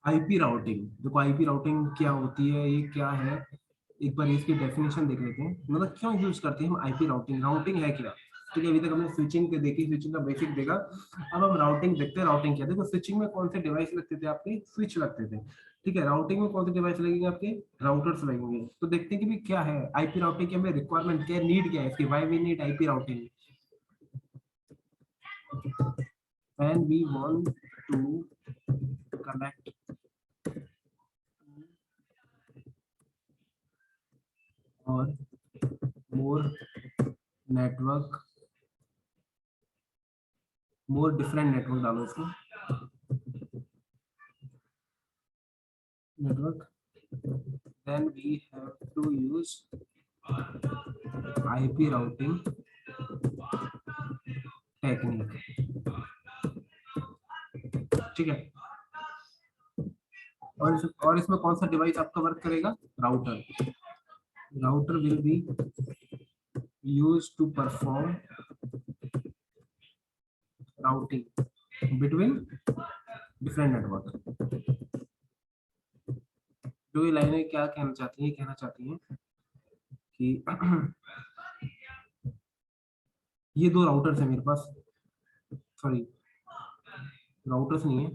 IP routing, देखो IP routing क्या होती है, ये क्या है, एक बार इसकी डेफिनेशन देख लेते हैं, मतलब क्यों यूज करते हैं हम आईपी राउटिंग, राउटिंग है क्या। ठीक है, अभी तक हमने स्विचिंग के देखी, स्विचिंग का बेसिक देखा। अब हम राउटिंग देखते हैं, राउटिंग क्या। देखो स्विचिंग में कौन से डिवाइस लगते थे आपके, स्विच लगते थे। ठीक है, राउटिंग में कौन से डिवाइस लगेंगे आपके, राउटर्स लगेंगे। तो देखते हैं कि भी क्या है आईपी राउटिंग की, हमें रिक्वायरमेंट क्या है, नीड क्या है इसकी, why we need IP routing. When we want to connect और more network, more different network डालो उसको, network, then we have to use IP routing technique। ठीक है, और इसमें कौन सा डिवाइस आपका वर्क करेगा, router. Router will be use to perform routing between different network. जो ये लाइनें क्या कहना चाहती हैं, कहना चाहती हैं कि ये दो राउटर्स है मेरे पास, सॉरी राउटर्स नहीं है,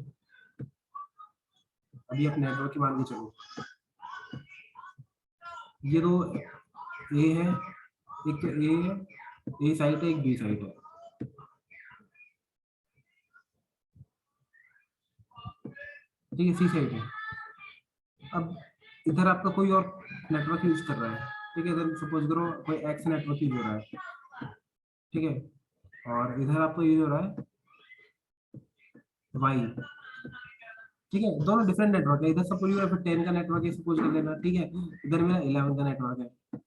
अभी आप नेटवर्क की मान के चलो। ये दो ए है, एक तो ए है, ए साइड है, एक बी साइड है। ठीक है, सी साइड है। अब इधर आपका कोई और नेटवर्क यूज कर रहा है। ठीक है, इधर सपोज करो कोई एक्स नेटवर्क यूज हो रहा है। ठीक है, और इधर आपको यूज हो रहा है वाई। ठीक है, दोनों डिफरेंट नेटवर्क है, इधर सपोज करो फिर 10 का नेटवर्क है सपोज कर लेना। ठीक है, इधर मेरा 11 का नेटवर्क है।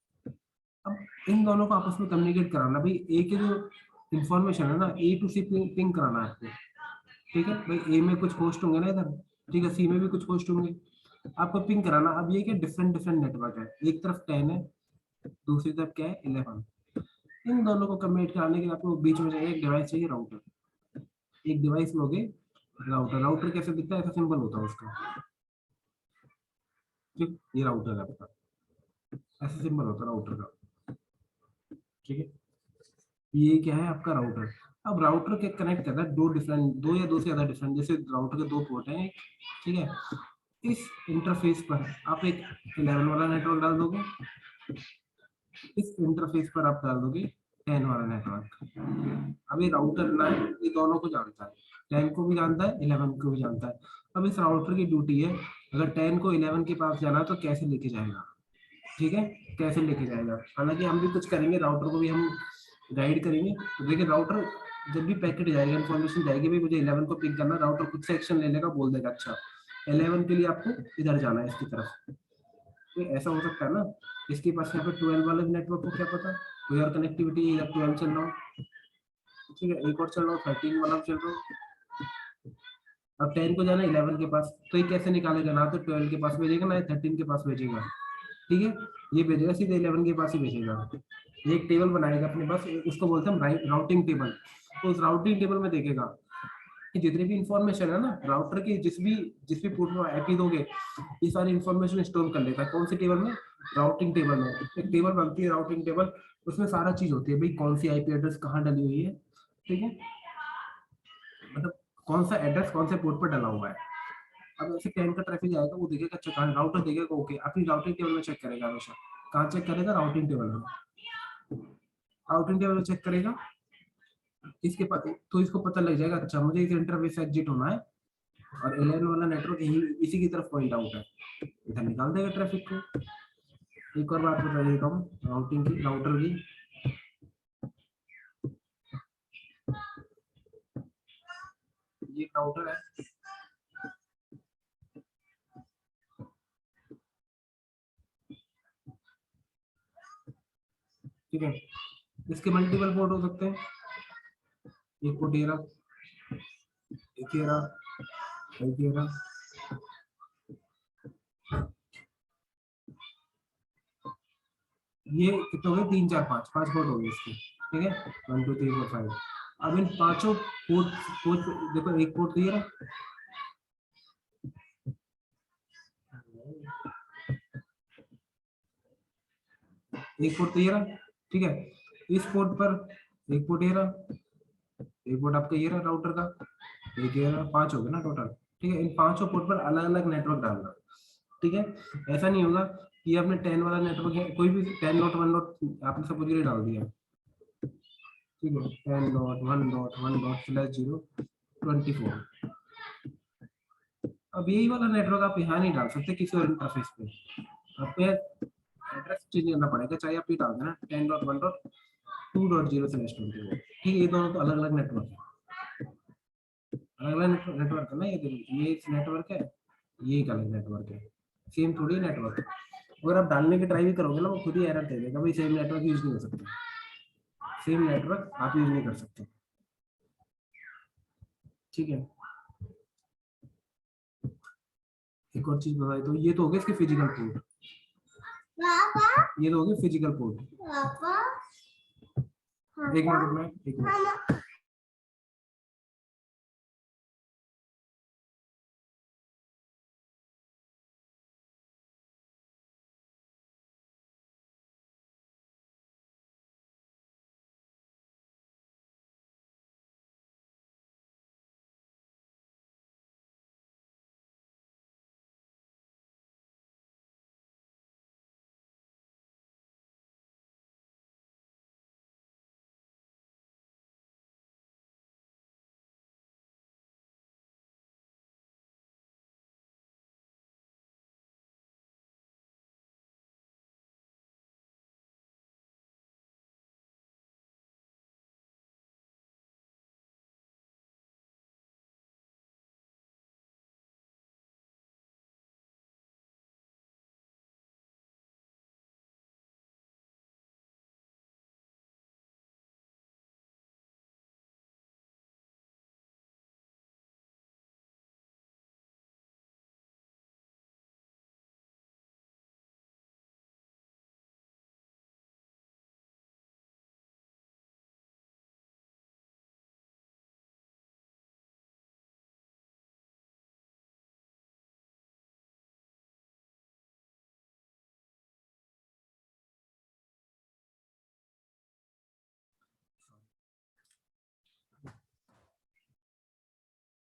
अब इन दोनों को आपस में कम्युनिकेट कराना, भाई ए के जो इंफॉर्मेशन है ना, ए टू सी पिंग कराना है आपको। ठीक है भाई, ए में कुछ होस्ट होंगे ना इधर, ठीक है, सी में भी कुछ होस्ट होंगे, आपको पिंग कराना। अब ये क्या डिफरेंट डिफरेंट नेटवर्क है, एक तरफ 10 है, दूसरी तरफ क्या है 11। इन दोनों को कम्युनिकेट कराने के लिए आपको बीच में चाहिए एक डिवाइस, चाहिए राउटर। एक डिवाइस लोगे राउटर, राउटर कैसे दिखता है, ऐसा सिंबल होता है उसका। ठीक, ये राउटर है आपका, ऐसा सिंबल होता है राउटर का। ठीक है, ये क्या है आपका राउटर। अब राउटर के कनेक्ट करता है दो डिफरेंट, दो या दो से ज्यादा डिफरेंट, जैसे राउटर के दो पोर्ट हैं। ठीक है, इस इंटरफेस पर आप एक 11 वाला नेटवर्क डाल दोगे, इस इंटरफेस पर आप डाल दोगे 10 वाला नेटवर्क। अब ये राउटर ना ये दोनों को जानता है, 10 को भी जानता है, 11 को भी जानता है। अब इस राउटर की ड्यूटी है, अगर 10 को 11 के पास जाना है तो कैसे लेके जाएगा। ठीक है, कैसे लेके जाएगा, हालांकि हम भी कुछ करेंगे, राउटर को भी हम गाइड करेंगे। तो देखिए राउटर जब भी पैकेट जाएगा, इन्फॉर्मेशन जाएगी, भी मुझे 11 को पिक करना, राउटर खुद से एक्शन ले लेगा, बोल देगा अच्छा 11 के लिए आपको इधर जाना है इसकी तरफ। तो ऐसा हो सकता है ना, इसके पास यहाँ पे 12 वाले नेटवर्क को क्या पता, कोई और कनेक्टिविटी इधर 12 चल रहा हो। ठीक है, एक और चल रहा हो, 13 वाला चल रहा हो। अब 10 को जाना 11 के पास, तो ये कैसे निकालेगा, ना तो 12 के पास भेजेगा ना 13 के पास भेजेगा। ठीक है, ये भेजेगा सीधे 11 के पास ही भेजेगा। ये एक टेबल बनाएगा अपने पास, उसको बोलते हैं हम राउटिंग टेबल। तो उस राउटिंग टेबल में देखेगा कि जितनी भी इंफॉर्मेशन है ना राउटर की, जिस भी पोर्ट में आईपी दोगे, ये सारी इंफॉर्मेशन स्टोर कर लेता है कौन सी टेबल में, राउटिंग टेबल में। एक टेबल बनती है राउटिंग टेबल, उसमें सारा चीज होती है, भाई कौन सी आईपी एड्रेस कहाँ डली हुई है। ठीक है, मतलब कौन सा एड्रेस कौन से पोर्ट पर डला हुआ है। अब ऐसे 10 का ट्रैफिक आएगा, वो देखेगा अच्छा कहाँ, राउटर देखेगा ओके, अपनी राउटिंग टेबल में चेक करेगा हमेशा। कहाँ चेक करेगा, राउटिंग टेबल में। राउटिंग टेबल में चेक करेगा, इसके पता तो इसको पता लग जाएगा अच्छा मुझे इस इंटरफेस से एग्जिट होना है, और 11 वाला नेटवर्क यही इसी की तरफ पॉइंट आउट है, इधर निकाल देगा ट्रैफिक को। एक और बात बता देता हूँ राउटिंग की, राउटर की। ये राउटर है, ठीक है, इसके मल्टीपल पोर्ट हो सकते हैं, एक पोर्ट ये रहा, एक ये रहा, एक ये रहा। ये कितने हो गए, 3 4 5 5 पोर्ट हो गए इसके। ठीक है, 1 2 3 4 5। अब इन पांचों पोर्ट पोर्ट देखो, एक पोर्ट तो ये रहा, एक पोर्ट तो ये रहा, ठीक है। इस पोर्ट पर एक पोर्ट ये रहा, एक पोर्ट आपका ये रहा राउटर का, एक ये रहा, पांच हो गए ना टोटल, ठीक है। इन पांचों पोर्ट पर अलग अलग नेटवर्क डालना, ठीक है। ऐसा नहीं होगा कि आपने 10 वाला नेटवर्क है, कोई भी 10 डॉट 1 डॉट आपने सपोज ये डाल दिया, ठीक है, 10 डॉट 1 डॉट 1 डॉट स्लैश 0 24। अब यही वाला नेटवर्क आप यहाँ नहीं डाल सकते किसी और इंटरफेस पे, आपको एड्रेस चेंज करना पड़ेगा, चाहे आप ये डाल देना 10 डॉट 1 डॉट 2 डॉट 0 स्लैश 24, ठीक है। ये दोनों तो अलग अलग नेटवर्क है, अलग अलग नेटवर्क है ना, ये देखो, ये एक नेटवर्क है, ये एक अलग नेटवर्क है, सेम थोड़ी नेटवर्क। अगर आप डालने की ट्राई भी करोगे ना, वो खुद ही एरर दे देगा, भाई सेम नेटवर्क यूज नहीं हो सकता, सेम नेटवर्क आप यूज नहीं कर सकते, ठीक है। एक और चीज बताई, तो ये तो हो गया इसके फिजिकल पोर्ट, ये तो हो गया फिजिकल पोर्ट। एक मिनट रुकना, एक मिनट।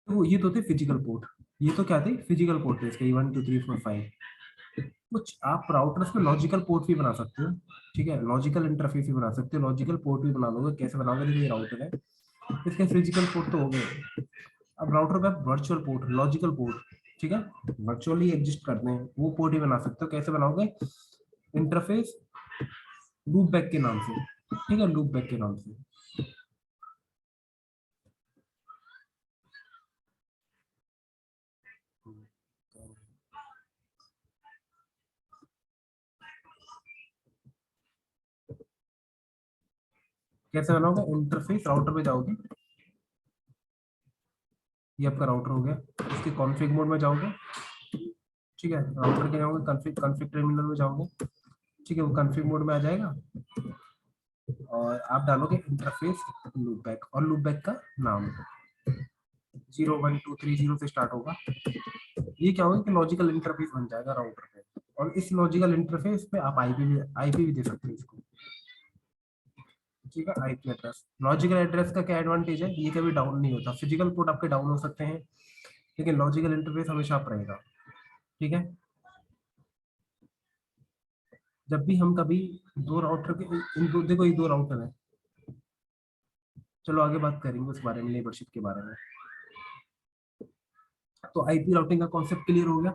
तो ये तो थे फिजिकल पोर्ट, ये तो क्या थे, फिजिकल पोर्ट थे इसके 1 2 3 4 5। कुछ आप राउटर्स पे लॉजिकल पोर्ट भी बना सकते हो, ठीक है, लॉजिकल इंटरफेस भी बना सकते हो, लॉजिकल पोर्ट भी बना दोगे, कैसे बनाओगे, देखिए ये राउटर है, इसके फिजिकल पोर्ट तो हो गए। अब राउटर पे वर्चुअल पोर्ट, लॉजिकल पोर्ट, ठीक है, वर्चुअली एग्जिस्ट करते हैं, वो पोर्ट ही बना सकते हो, कैसे बनाओगे, इंटरफेस लूप बैक के नाम से, ठीक है, लूप बैक के नाम से। कैसे बनाओगे, इंटरफेस राउटर पे जाओगे, ये आपका राउटर हो गया, इसके कॉन्फ़िग मोड में जाओगे, ठीक है, राउटर के जाओगे, कॉन्फ़िग कॉन्फ़िग टर्मिनल में जाओगे, ठीक है, वो कॉन्फ़िग मोड में आ जाएगा, और आप डालोगे इंटरफेस लूप बैक, और लूप बैक का नाम 0 1 2 3 0 से स्टार्ट होगा। ये क्या होगा कि लॉजिकल इंटरफेस बन जाएगा राउटर पे, और इस लॉजिकल इंटरफेस पे आप आईपी भी दे सकते हो इसको, ठीक है, आईपी एड्रेस। लॉजिकल एड्रेस का क्या एडवांटेज है, ये कभी डाउन नहीं होता, फिजिकल पोर्ट आपके डाउन हो सकते हैं, लेकिन लॉजिकल इंटरफेस हमेशा अप रहेगा, ठीक है। जब भी हम कभी दो राउटर के, इन दो, देखो ये दो राउटर है, चलो आगे बात करेंगे उस बारे में, नेबरशिप के बारे में। तो आईपी राउटिंग का कॉन्सेप्ट क्लियर हो गया।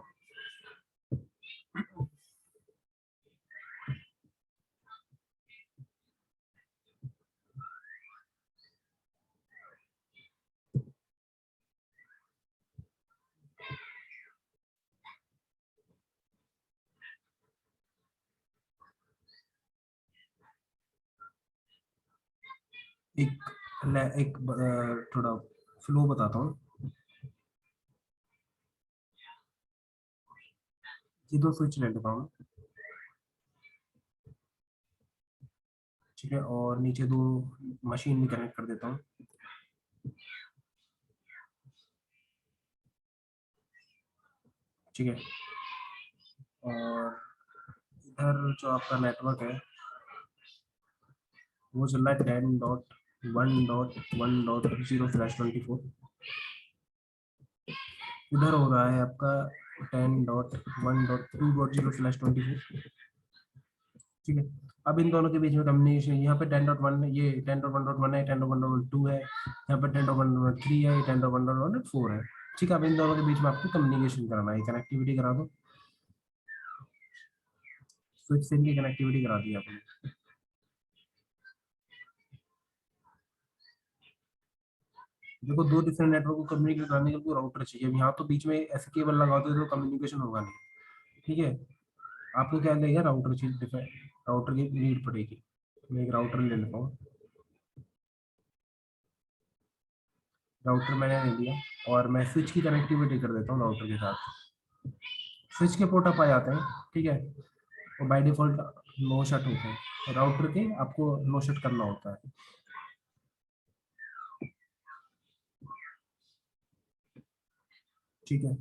एक थोड़ा फ्लो बताता हूँ। ये दो स्विच ले लेता हूँ, ठीक है, और नीचे दो मशीन भी कनेक्ट कर देता हूँ, ठीक है। और इधर जो आपका नेटवर्क है वो चल रहा है 10.1.1.0/24। इधर हो रहा है आपका 10.1.2.0/24। ठीक है। अब इन दोनों के बीच में कम्युनिकेशन, यहाँ पे 10.1 है, ये 10.1.1 है, 10.1.2 है, यहाँ पे 10.1.3 है, 10.1.4 है। ठीक है। अब इन दोनों के बीच में आपको कम्युनिकेशन कराना है, कनेक्टिविटी करा दो। स्विच से इनकी कनेक्टिविटी करा दी आपने। देखो, दो डिफरेंट नेटवर्क को कम्युनिकेट कराने के लिए राउटर चाहिए। अब यहाँ तो बीच में ऐसे केबल लगा दो तो कम्युनिकेशन होगा नहीं। ठीक है। आपको क्या लगेगा, राउटर चाहिए, राउटर की नीड पड़ेगी। मैं एक राउटर ले लेता हूँ। राउटर मैंने ले लिया और मैं स्विच की कनेक्टिविटी कर देता हूँ राउटर के साथ। स्विच के पोर्ट अप आ जाते हैं। ठीक है। और बाय डिफॉल्ट नो शट होते हैं, राउटर के आपको नो शट करना होता है। ठीक है।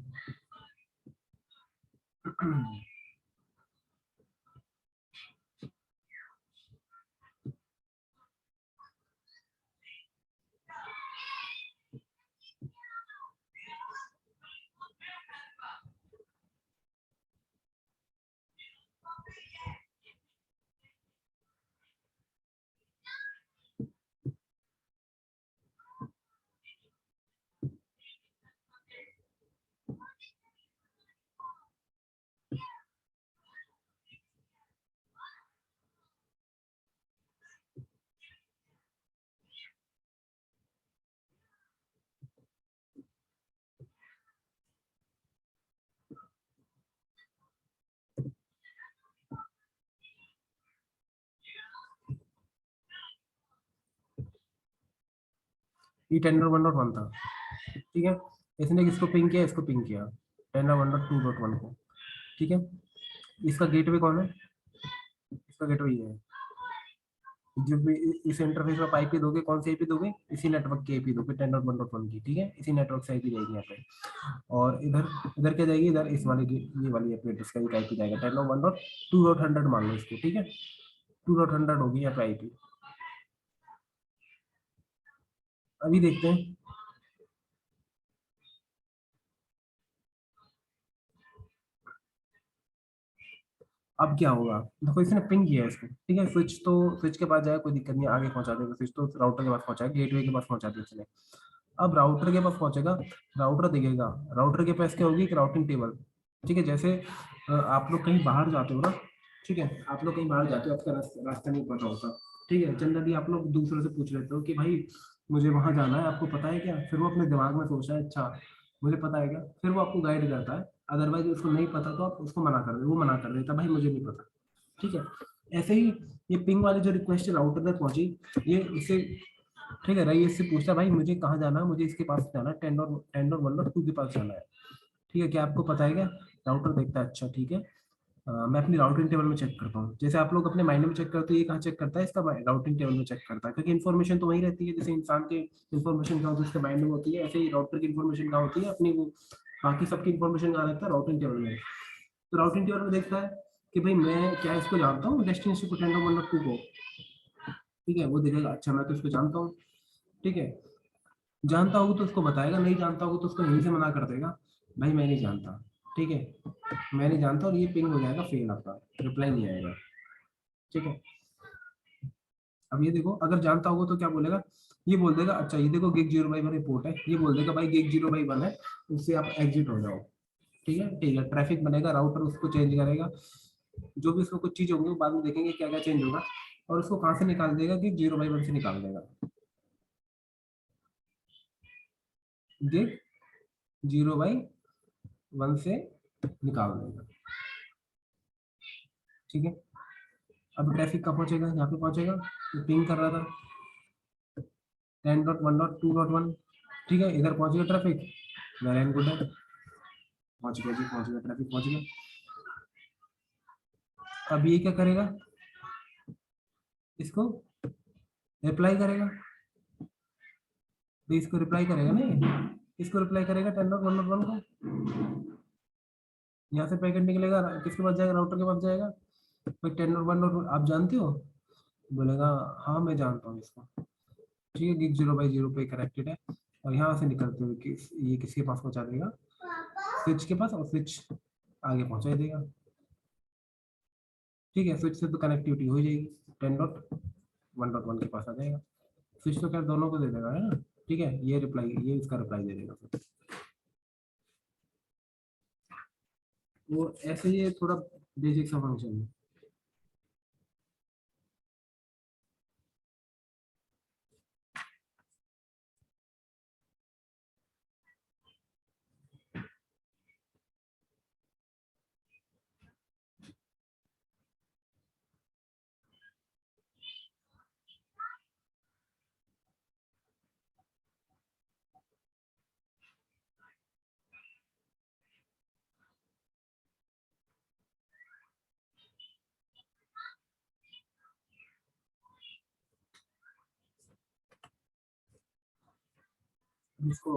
ये 10.1.1 था। ठीक है। इसने किसको पिंग किया, इसको पिंग किया 10.1.2.1 को। ठीक है। इसका गेटवे कौन है, इसका गेटवे ये है। जो भी इस इंटरफेस में आईपी दोगे, कौन सी आईपी दोगे, इसी नेटवर्क की आईपी दोगे 10.1.1 की। ठीक है। इसी नेटवर्क से आईपी जाएगी यहाँ पे। और इधर इधर क्या जाएगी, इधर इस वाले की, ये वाली आईपी एड्रेस का भी आईपी जाएगा 10.1.2.100 मान लो इसको। ठीक है। 2.100 होगी यहाँ पे आईपी। अभी देखते हैं। अब क्या होगा, देखो इसने पिंग किया है इसको। ठीक है। स्विच तो स्विच के पास जाएगा, कोई दिक्कत नहीं, आगे पहुंचा देगा। स्विच तो राउटर के पास पहुंचा, गेटवे के पास पहुंचा दिया इसने। अब राउटर के पास पहुंचेगा, राउटर देखेगा, राउटर के पास क्या होगी, एक राउटिंग टेबल। ठीक है। जैसे आप लोग कहीं बाहर जाते हो ना। ठीक है। आप लोग कहीं बाहर जाते हो, आपका रास्ता नहीं पता होता। ठीक है। जनरली आप लोग दूसरों से पूछ लेते हो कि भाई मुझे वहां जाना है, आपको पता है क्या। फिर वो अपने दिमाग में सोचता है, अच्छा मुझे पता है क्या। फिर वो आपको गाइड करता है। अदरवाइज उसको नहीं पता तो आप उसको मना कर दे, वो मना कर देता, भाई मुझे नहीं पता। ठीक है। ऐसे ही ये पिंग वाली जो रिक्वेस्ट राउटर तक पहुंची, ये इससे, ठीक है, रही इससे पूछता है भाई मुझे कहाँ जाना है, मुझे इसके पास जाना है, 10.1.2 के पास जाना है। ठीक है। क्या आपको पता है क्या। राउटर देखता है, अच्छा ठीक है। मैं अपनी राउटिंग टेबल में चेक करता हूँ। जैसे आप लोग अपने माइंड में चेक करते हो, ये कहाँ चेक करता है, इसका राउटिंग टेबल में चेक करता है, क्योंकि इन्फॉर्मेशन तो वही रहती है। जैसे इंसान के इन्फॉर्मेशन कहाँ होती है, उसके माइंड में होती है, ऐसे ही राउटर की इन्फॉर्मेशन कहाँ होती है, अपनी वो बाकी सबकी इन्फॉर्मेशन कहाँ रहता है, राउटिंग टेबल में। तो राउटिंग टेबल में देखता है कि भाई मैं क्या इसको जानता हूँ, डेस्टिनेशन को 10.1.2 को। ठीक है। वो देखेगा, अच्छा मैं तो इसको जानता हूँ। ठीक है। जानता होगा तो उसको बताएगा, नहीं जानता होगा तो उसको यहीं से मना कर देगा, भाई मैं नहीं जानता। ठीक है। मैं नहीं जानता, और ये पिंग हो जाएगा फेल, आपका रिप्लाई नहीं आएगा। ठीक है। अब ये देखो, अगर जानता होगा तो क्या बोलेगा, ये बोल देगा, अच्छा ये देखो गिग 0/1 रिपोर्ट है, ये बोल देगा भाई गिग 0/1 है, उससे आप एग्जिट हो जाओ। ठीक है। ठीक है। ट्रैफिक बनेगा, राउटर उसको चेंज करेगा, जो भी उसमें कुछ चीज होंगी वो बाद में देखेंगे क्या क्या चेंज होगा, और उसको कहाँ से निकाल देगा, गिग 0/1 से निकाल देगा। गिग 0/1 से निकाल देगा। ठीक है। अब ट्रैफिक कहाँ पहुंचेगा, यहाँ पे पहुंचेगा, तो पिंग कर रहा था 10.1.2.1। ठीक है। इधर पहुंच गया ट्रैफिक, वेल एंड गुड है, पहुंच गया जी, पहुंच गया, ट्रैफिक पहुंच गया। अब ये क्या करेगा, इसको रिप्लाई करेगा। तो इसको रिप्लाई करेगा नहीं, इसको रिप्लाई करेगा 10.1.1 को। यहाँ से पैकेट निकलेगा, किसके पास जाएगा, राउटर के पास जाएगा। भाई 10.1 आप जानते हो, बोलेगा हाँ मैं जानता हूँ इसको, ठीक है, गिग 0/0 पे कनेक्टेड है। और यहाँ से निकलते हुए ये किसके पास पहुंचा देगा, स्विच के पास, और स्विच आगे पहुंचा देगा। ठीक है, स्विच से तो कनेक्टिविटी हो जाएगी, 10.1.1 के पास आ जाएगा। स्विच तो खैर दोनों को दे देगा, है ना। ठीक है, ये रिप्लाई, ये इसका रिप्लाई दे देगा फिर। वो ऐसे ही थोड़ा बेसिक सा फंक्शन है। इसको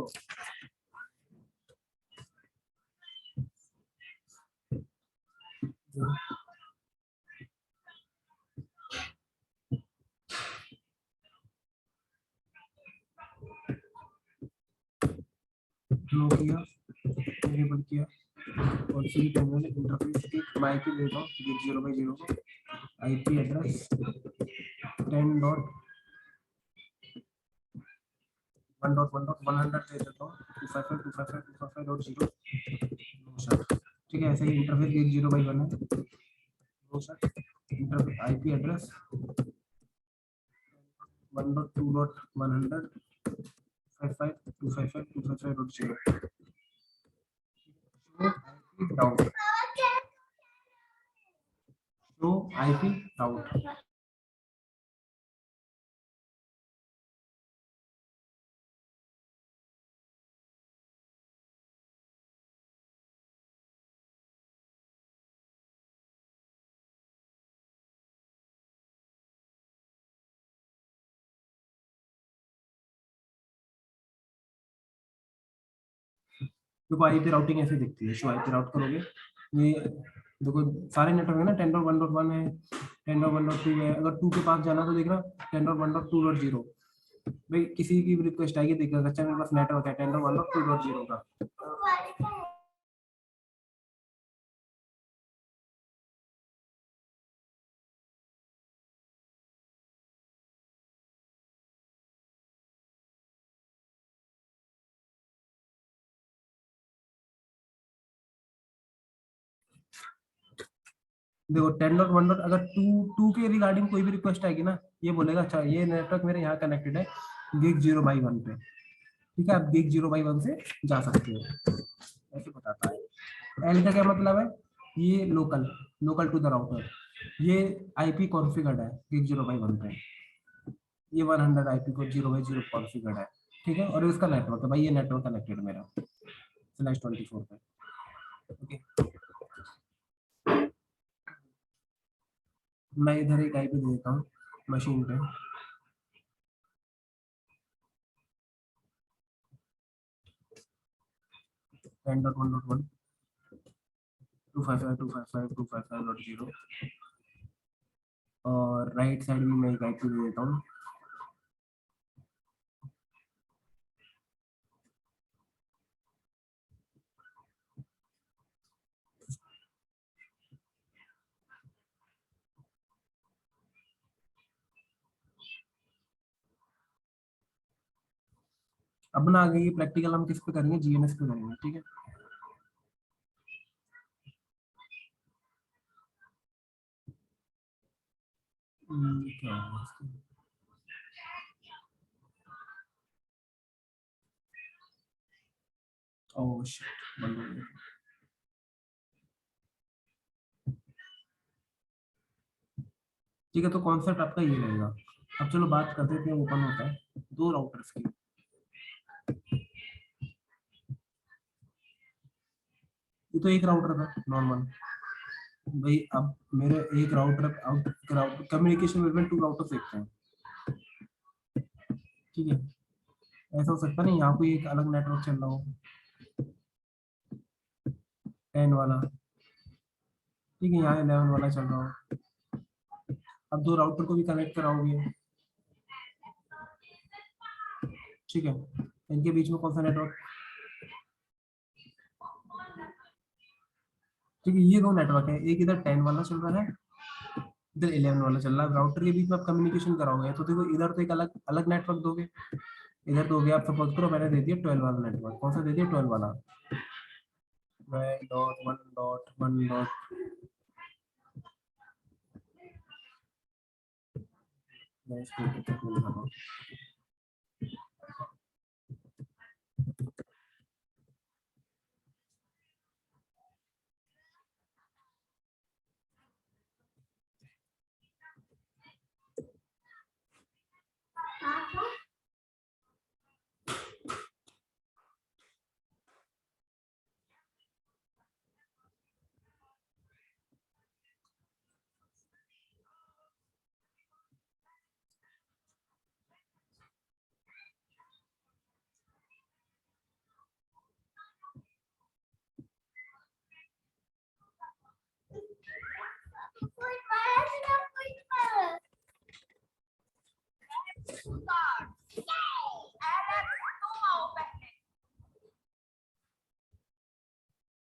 लो किया, इनेबल किया, और सी टर्मिनल इंटरफेस की मैं आईपी देता हूँ, गिग 0/0 को आईपी एड्रेस 10.1.100 दे देता हूँ, 255.255.255.0। ठीक है, ऐसे ही इंटरफेस गिग 0/1 है। No sir, interface IP address 1.2.100.55.255.255.0। Down, show IP down. देखो आईपी राउटिंग ऐसे दिखती है, शो आईपी राउट करोगे, ये देखो सारे नेटवर्क है ना, 10.1.1 है, 10.1.2 है, अगर 2 के पास जाना तो देखना 10.1.2.0। भाई किसी की भी रिक्वेस्ट आएगी, देखिएगा अच्छा मेरे पास नेटवर्क है 10.1.2.0 का। देखो 10.1 अगर टू टू के रिगार्डिंग कोई भी रिक्वेस्ट आएगी ना, ये बोलेगा अच्छा ये नेटवर्क मेरे यहाँ कनेक्टेड है गिग 0/1 पे। ठीक है, आप गिग 0/1 से जा सकते हो, ऐसे बताता है। एल का क्या मतलब है, ये local, local to the router. ये आईपी कॉन्फ़िगर्ड है गिग 0/1 पे, ये 100 आईपी को 0/0 कॉन्फ़िगर्ड है। ठीक है, और इसका नेटवर्क है भाई, ये नेटवर्क कनेक्टेड मेरा /24 पे। ओके, मैं इधर एक आईपी दे देता हूँ मशीन पे, 10.1.1 255.255.255.0। और राइट साइड में मैं एक आईपी दे देता हूँ, अब ना आगे ये प्रैक्टिकल हम किस पे करेंगे, जीएनएस पे करेंगे। ठीक है, क्या होगा इसका? ओह शिट, बंद हो गया। ठीक है, तो कॉन्सेप्ट आपका ये रहेगा। अब चलो बात करते हैं ओपन होता है दो राउटर्स की। ये तो एक राउटर था नॉर्मल, भाई अब मेरे एक router communication between two routers देखते हैं। ठीक है, ऐसा हो सकता नहीं यहाँ कोई एक अलग नेटवर्क चल रहा हो 10 वाला, ठीक है, यहाँ 11 वाला चल रहा हो। अब दो राउटर को भी कनेक्ट कराओगे, ठीक है, इनके बीच में कौन सा नेटवर्क, ठीक है, ये दो नेटवर्क है, एक इधर 10 वाला चल रहा है, इधर 11 वाला चल रहा है। राउटर के बीच में आप कम्युनिकेशन कराओगे तो देखो इधर तो एक अलग अलग नेटवर्क दोगे, इधर दोगे आप, सपोज करो मैंने दे दिया 12 वाला नेटवर्क, कौन सा दे दिया 12 वाला, 12.1.1. मैं इसको दिखाता हूँ।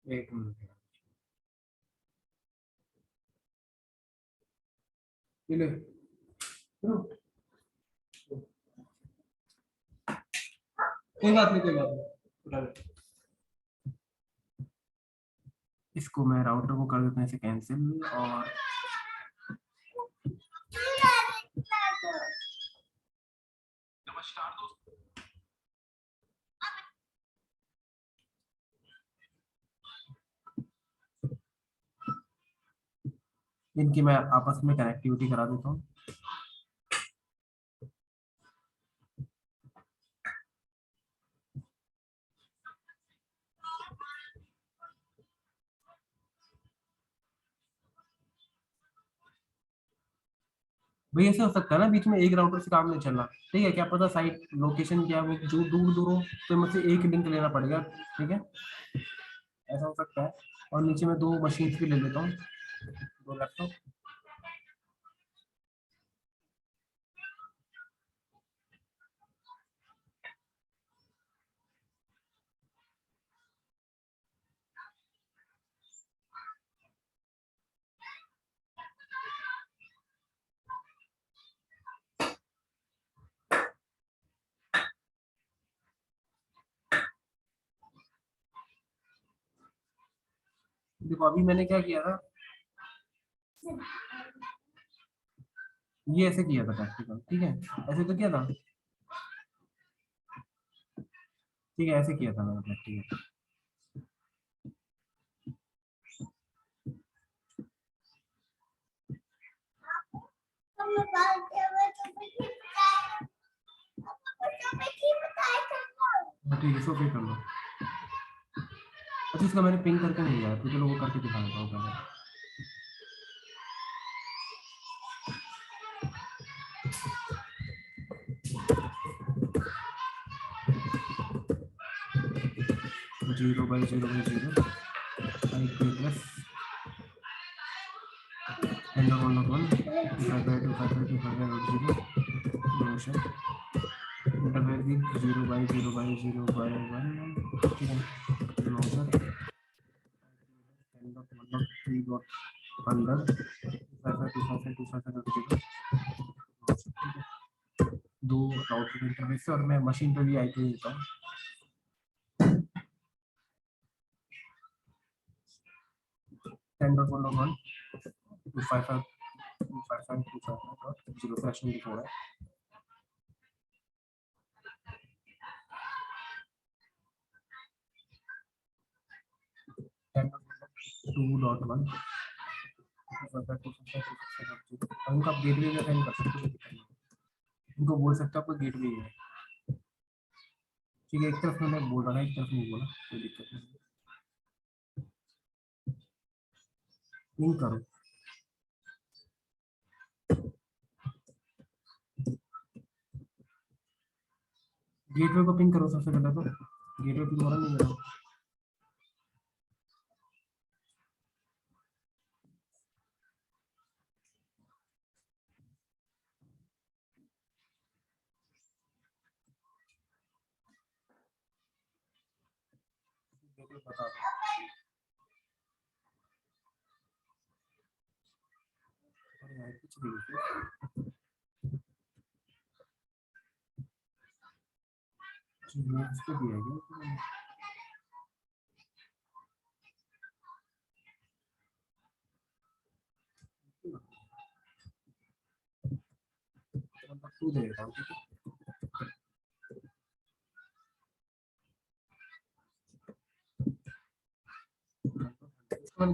एक मिनट, ये ले, कोई बात नहीं, कोई बात नहीं, उठा ले। इसको मैं राउटर को कर देता हूँ इसे कैंसिल, और इनकी मैं आपस में कनेक्टिविटी करा देता हूँ। भाई ऐसे हो सकता है ना, बीच में एक राउटर से काम नहीं चल रहा, ठीक है, क्या पता साइट लोकेशन क्या है, वो जो दूर दूर हो, तो मुझसे एक लिंक लेना पड़ेगा, ठीक है, ऐसा हो सकता है। और नीचे में दो मशीन भी ले लेता हूँ, दो लैपटॉप। देखो अभी मैंने क्या किया था, ये ऐसे किया था प्रैक्टिकल, ठीक है, ऐसे तो किया था, ठीक है, ऐसे किया था मैंने प्रैक्टिकल। हाँ, ठीक है, सो पे कर लो। अच्छा इसका मैंने पिंग करके नहीं दिया, तो चलो वो करके दिखा देता हूँ पहले। 0/0/0 IP plus and on 1 255.255.255.0 motion interface भी 0/0/0/1, ठीक है, मोशन एंड ऑफ 1.3.1 255.255.255.0, दो राउटर इंटरफेस से, और मैं मशीन पे भी आईपी देता हूँ। 10.1.1 255.255.0 फ्लैश में लिखा हुआ है। 10.2.1 उनका गेटवे में अटेंड कर सकते हो, उनको बोल सकते हो आपका गेटवे है, ठीक है, एक तरफ मैंने बोल रहा है, एक तरफ नहीं बोला, कोई दिक्कत नहीं, लिंक करो, गेटवे को पिंग करो सबसे पहले, तो गेटवे पिंग हो रहा नहीं करो। बता दो। अरे यार कुछ भी इसको दिया गया टू दे देता हूँ, ठीक है।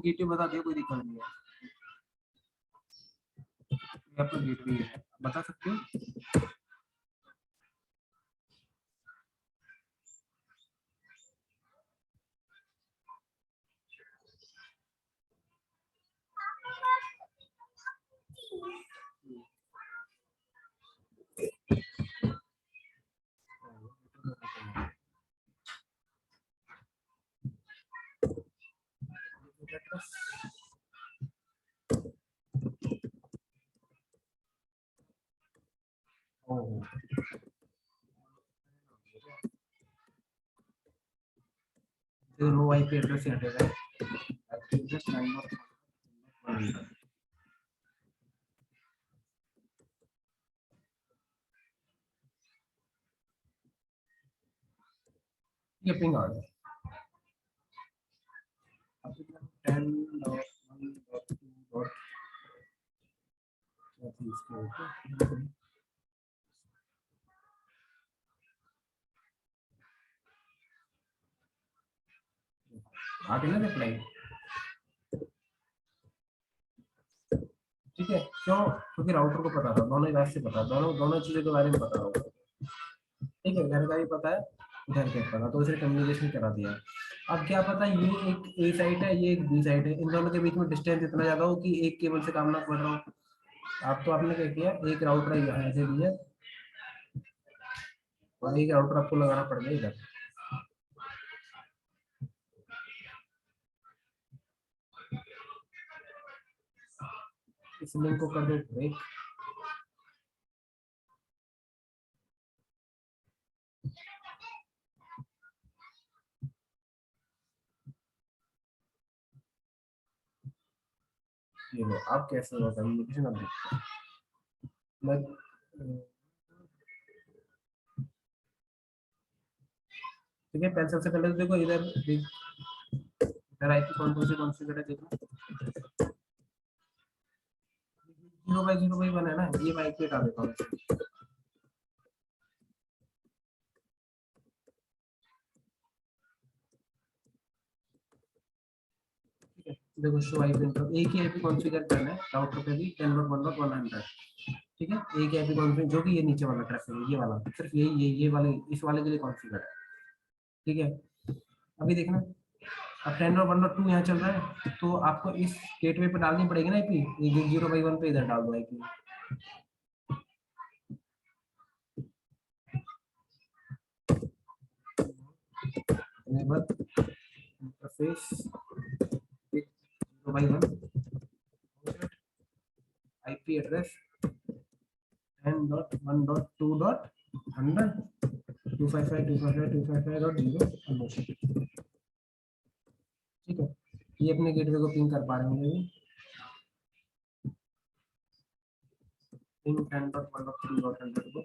गेटवे बता दिया, कोई दिक्कत नहीं है। ये आपका गेटवे है, बता सकते हो। नो आईपी एड्रेस यहाँ देगा, आईपी एड्रेस 9.1 ये पिंग आ गया। अब 10.1.2. इसके ऊपर आगे ना रिप्लाई, ठीक है। क्यों? क्योंकि राउटर को पता था, दोनों ही से पता, दोनों दोनों चीजों के बारे में पता होगा, ठीक है। घर का भी पता है, घर के पता, तो उसे कम्युनिकेशन करा दिया। अब क्या पता ये एक ए साइड है, ये एक बी साइड है, इन दोनों के बीच में डिस्टेंस इतना ज्यादा हो कि एक केबल से काम ना पड़ रहा हो। आप तो आपने क्या किया, एक राउटर यहाँ ऐसे दिया और एक राउटर आपको लगाना पड़ गया इधर। इस लिंक को कर दो ब्रेक। ये लो, आप कैसे होगा कम्युनिकेशन अब देखते हैं। मैं ठीक है, पहले सबसे पहले तो देखो इधर इधर आईपी कौन सी जगह देखो, 0/0/1 है ना, ये मैं आईपी हटा देता हूँ। देखो शो आईपी इंटर, एक ही आईपी कॉन्फ़िगर करना है राउटर पे भी 10.1.100, ठीक है। एक ही आईपी कॉन्फ़िगर, जो कि ये नीचे वाला ट्रैफिक है, ये वाला सिर्फ ये वाले, इस वाले के लिए कॉन्फ़िगर है, ठीक है। अभी देखना, अब 10.1.2 यहाँ चल रहा है, तो आपको इस गेटवे पे डालनी पड़ेगी ना आईपी, ये 0/1 पे इधर डाल दो IP. enable interface with 0/1 IP address 10.1.2.100 255.255.255.0, ठीक है। ये अपने गेटवे को पिंग कर पा रहे होंगे, पिंग 10.1.2.100 को।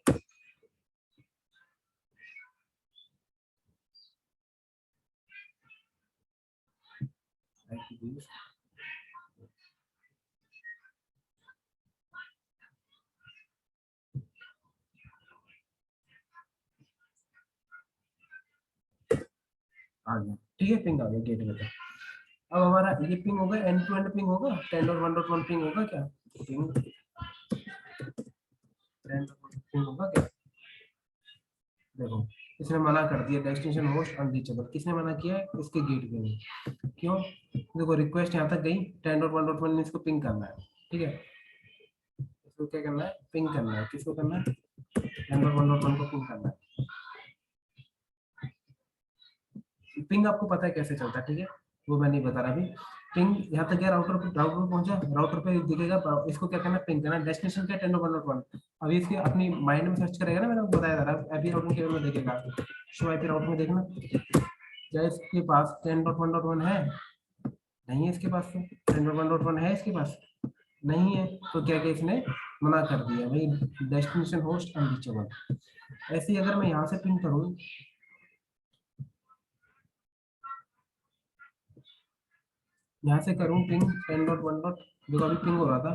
आ गया, ठीक है, पिंग आ गया गेटवे पे। अब हमारा ये पिंग होगा, एंड टू एंड पिंग होगा, 10.1.1 पिंग होगा क्या, पिंग 10.1 होगा क्या। देखो इसने मना कर दिया, डेस्टिनेशन होस्ट अनरीचेबल, किसने मना किया है, इसके गेटवे में। क्यों? देखो रिक्वेस्ट यहाँ तक गई, 10.1.1 ने इसको पिंग करना है, ठीक है। इसको क्या करना है, पिंग करना है, किसको करना है, 10.1.1 को पिंग करना है। पिंग आपको पता है कैसे चलता है, ठीक है, वो मैं नहीं बता रहा अभी। पिंग यहाँ तक गया, राउटर पे पहुंचा, राउटर पे दिखेगा, इसको क्या करना है, पिंग करना, डेस्टिनेशन क्या 10.1.1। अभी इसके अपनी माइंड में सर्च करेगा ना, मैंने बताया था, अभी राउटिंग टेबल में देखेगा, शो आईपी राउटर में देखना, क्या इसके पास 10.1.1 है? नहीं है इसके पास। तो 10.1.1 है इसके पास? नहीं है। तो क्या क्या इसने मना कर दिया भाई, डेस्टिनेशन होस्ट अनरीचेबल। ऐसे ही अगर मैं यहाँ से पिंग करूँ, यहाँ से करूँ पिंग 10.1. देखो अभी पिंग हो रहा था,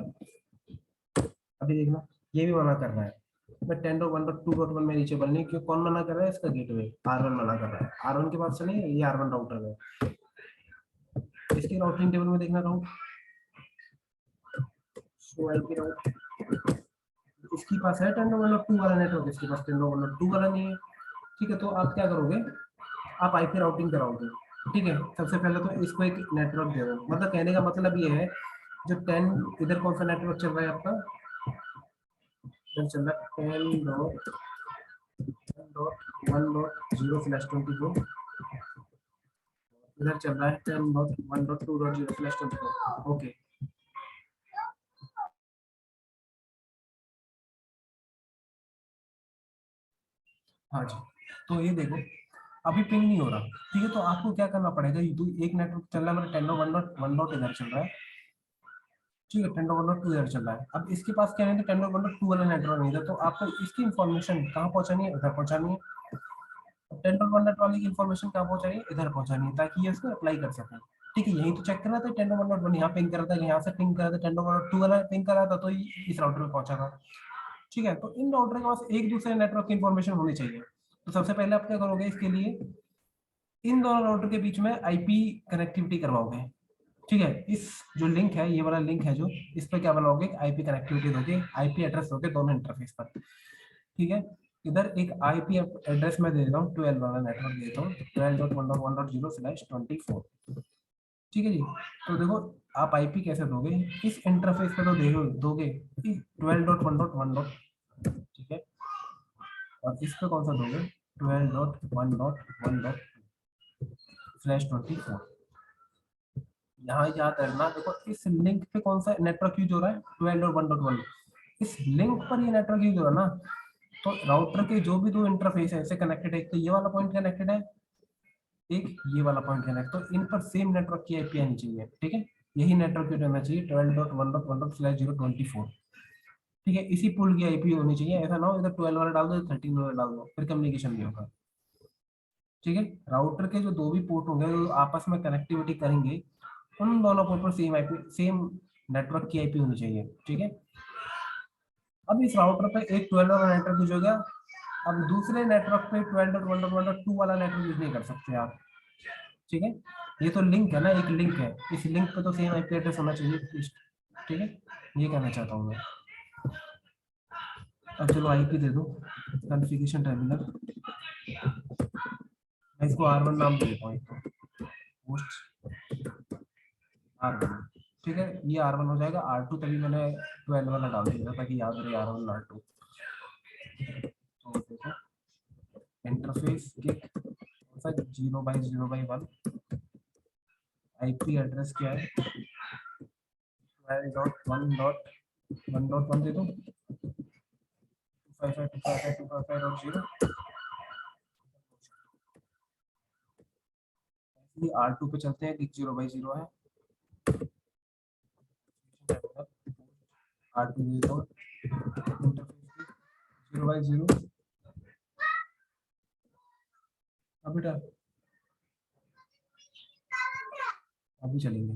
अभी देखना ये भी मना कर रहा है। मैं 10.1.2.1 में रीचेबल नहीं, क्यों? कौन मना कर रहा है? इसका गेटवे R1 मना कर रहा है। R1 के पास चले, ये R1 राउटर है। इसके राउटिंग टेबल में देखना राउट, शो आईपी राउट, इसके पास है 10.1.2 वाला नेटवर्क, इसके पास 10.1.2 वाला नहीं है। ठीक है, तो आप क्या करोगे, आप आईपी राउटिंग कराओगे। ठीक है, सबसे पहले तो इसको एक नेटवर्क दे दो। मतलब कहने का मतलब ये है, जो 10, इधर कौन सा नेटवर्क चल रहा है आपका? इधर चल रहा है 10.1.0/24। इधर चल रहा है 10.1.2.0/24। ओके। हाँ जी, तो ये देखो अभी पिंग नहीं हो रहा। ठीक है, तो आपको क्या करना पड़ेगा, एक नेटवर्क चल रहा है, मतलब 10.1.1 इधर चल रहा है। ठीक है, 10.1.2 इधर चल रहा है। अब इसके पास क्या है, 10.1.2 वाला नेटवर्क नहीं था, तो आपको इसकी इन्फॉर्मेशन कहाँ पहुंचानी है? इधर पहुंचानी है। 10.1 वाले की इन्फॉर्मेशन कहाँ पहुंचानी है? इधर पहुंचानी है, ताकि ये इसको अप्लाई कर सके। ठीक है, यही तो चेक कर रहा था, 10.1 यहाँ पिंग कर रहा था, यहाँ से पिंग कर रहा था, 10.2 वाला पिंग कर रहा था, तो ये इस राउटर में पहुंचा था। ठीक है, तो इन राउटर के पास एक दूसरे नेटवर्क की इन्फॉर्मेशन होनी चाहिए। तो सबसे पहले आप क्या करोगे, इसके लिए इन दोनों राउटर के बीच में आईपी कनेक्टिविटी करवाओगे। ठीक है, इस जो लिंक है, ये वाला लिंक है जो, इस पर क्या बनाओगे, आईपी कनेक्टिविटी दोगे, आईपी एड्रेस दोगे दोनों इंटरफेस पर। ठीक है, इधर एक आईपी एड्रेस मैं दे देता हूँ, 12 वाला नेटवर्क देता हूँ, 12.1.1.0/24। ठीक है जी। तो देखो आप आईपी कैसे दोगे, इस इंटरफेस पे तो देखो दोगे 12.1.1. ठीक है, और इस पे कौन सा दोगे, 12.1.1./24। यहाँ याद रखना, देखो इस लिंक पे कौन सा नेटवर्क यूज हो रहा है, 12.1.1। इस लिंक पर ये नेटवर्क यूज हो रहा है ना, तो राउटर के जो भी दो इंटरफेस है ऐसे कनेक्टेड है, एक तो ये वाला पॉइंट कनेक्टेड है, एक ये वाला पॉइंट कनेक्ट, तो इन पर सेम नेटवर्क की आईपी आनी चाहिए। ठीक है, यही नेटवर्क यूज होना चाहिए 12.1.1.0/24। ठीक है, इसी पुल की आईपी होनी चाहिए, ऐसा ना हो इधर 12 वाला डाल दो, 13 वाला डाल दो, फिर कम्युनिकेशन नहीं होगा। ठीक है, राउटर के जो दो भी पोर्ट होंगे जो आपस में कनेक्टिविटी करेंगे, उन दोनों पोर्ट पर सेम आईपी, सेम नेटवर्क की आईपी होनी चाहिए। ठीक है, अब इस राउटर पे एक 12 वाला नेटवर्क यूज हो गया, अब दूसरे नेटवर्क पे 12.1.1.2 वाला नेटवर्क यूज नहीं कर सकते आप। ठीक है, ये तो लिंक है ना, एक लिंक है, इस लिंक पे तो सेम आईपी एड्रेस होना चाहिए एटलीस्ट। ठीक है, ये कहना चाहता हूँ मैं। अब चलो आईपी दे दो, कॉन्फ़िगरेशन टर्मिनल, मैं इसको R1 नाम दे देता हूँ, होस्ट R1। ठीक है, ये R1 हो जाएगा। R2 तभी मैंने 12 वाला डाल दिया था ताकि याद रहे R1 R2। तो देखो इंटरफेस के 0/0/1, आईपी एड्रेस क्या है, 12.1.1.1 दे दो, 255.255.255.0। R2 पे चलते हैं, 0/0 है, R2 दे दो, इंटरफेस 0/0। अब बेटा अभी चलेंगे।